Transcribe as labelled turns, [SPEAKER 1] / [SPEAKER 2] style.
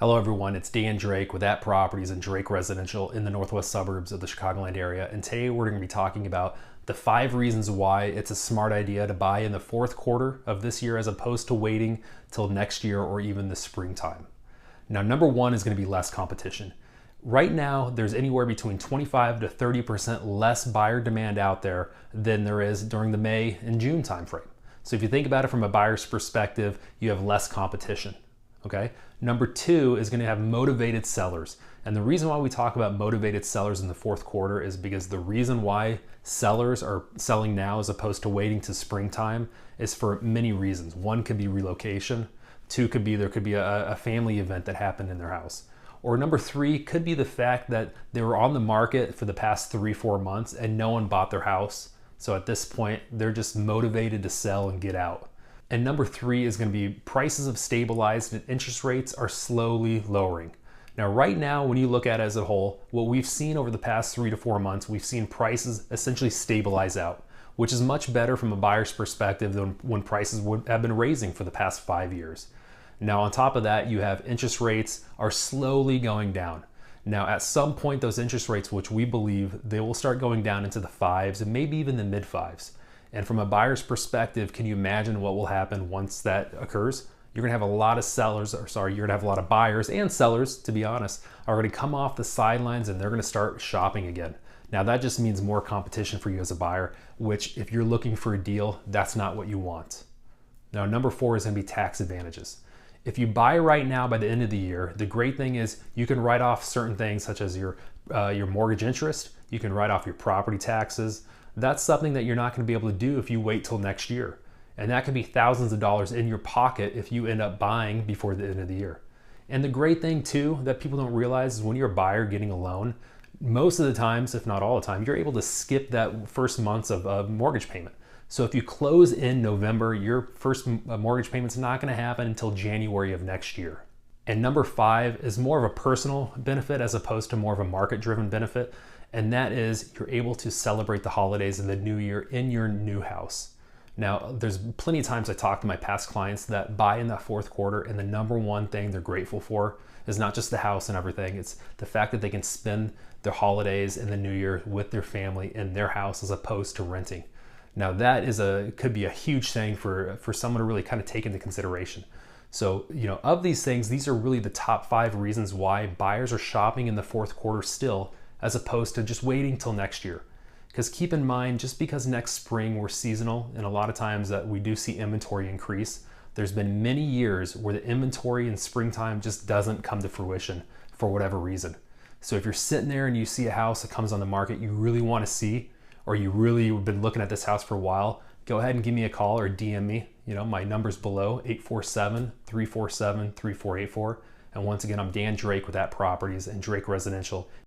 [SPEAKER 1] Hello everyone, it's Dan Drake with At Properties and Drake Residential in the Northwest Suburbs of the Chicagoland area. And today we're going to be talking about the 5 reasons why it's a smart idea to buy in the fourth quarter of this year as opposed to waiting till next year or even the springtime. Now, number 1 is going to be less competition. Right now, there's anywhere between 25 to 30% less buyer demand out there than there is during the May and June timeframe. So if you think about it from a buyer's perspective, you have less competition. Okay. Number 2 is going to have motivated sellers. And the reason why we talk about motivated sellers in the fourth quarter is because the reason why sellers are selling now as opposed to waiting to springtime is for many reasons. One could be relocation. 2 could be there could be a family event that happened in their house. Or number 3 could be the fact that they were on the market for the past 3-4 months and no one bought their house. So at this point, they're just motivated to sell and get out. And number 3 is going to be prices have stabilized and interest rates are slowly lowering. Now, right now, when you look at it as a whole, what we've seen over the past 3 to 4 months, we've seen prices essentially stabilize out, which is much better from a buyer's perspective than when prices would have been raising for the past 5 years. Now, on top of that, you have interest rates are slowly going down. Now, at some point, those interest rates, which we believe they will start going down into the 5s and maybe even the mid 5s. And from a buyer's perspective, can you imagine what will happen once that occurs? You're gonna have a lot of you're gonna have a lot of buyers and sellers, to be honest, are gonna come off the sidelines and they're gonna start shopping again. Now that just means more competition for you as a buyer, which if you're looking for a deal, that's not what you want. Now, number 4 is gonna be tax advantages. If you buy right now by the end of the year, the great thing is you can write off certain things such as your mortgage interest, you can write off your property taxes. That's something that you're not going to be able to do if you wait till next year. And that could be thousands of dollars in your pocket if you end up buying before the end of the year. And the great thing too that people don't realize is when you're a buyer getting a loan, most of the times, if not all the time, you're able to skip that first months of mortgage payment. So if you close in November, your first mortgage payment's not going to happen until January of next year. And number 5 is more of a personal benefit as opposed to more of a market-driven benefit. And that is you're able to celebrate the holidays and the new year in your new house. Now, there's plenty of times I talk to my past clients that buy in that fourth quarter, and the number one thing they're grateful for is not just the house and everything, it's the fact that they can spend their holidays and the new year with their family in their house as opposed to renting. Now, that is could be a huge thing for someone to really kind of take into consideration. So, of these things, these are really the top 5 reasons why buyers are shopping in the fourth quarter still, as opposed to just waiting till next year. Because keep in mind, just because next spring we're seasonal, and a lot of times that we do see inventory increase, there's been many years where the inventory in springtime just doesn't come to fruition for whatever reason. So if you're sitting there and you see a house that comes on the market you really want to see, or you really have been looking at this house for a while, go ahead and give me a call or DM me. My number's below, 847-347-3484. And once again, I'm Dan Drake with At Properties and Drake Residential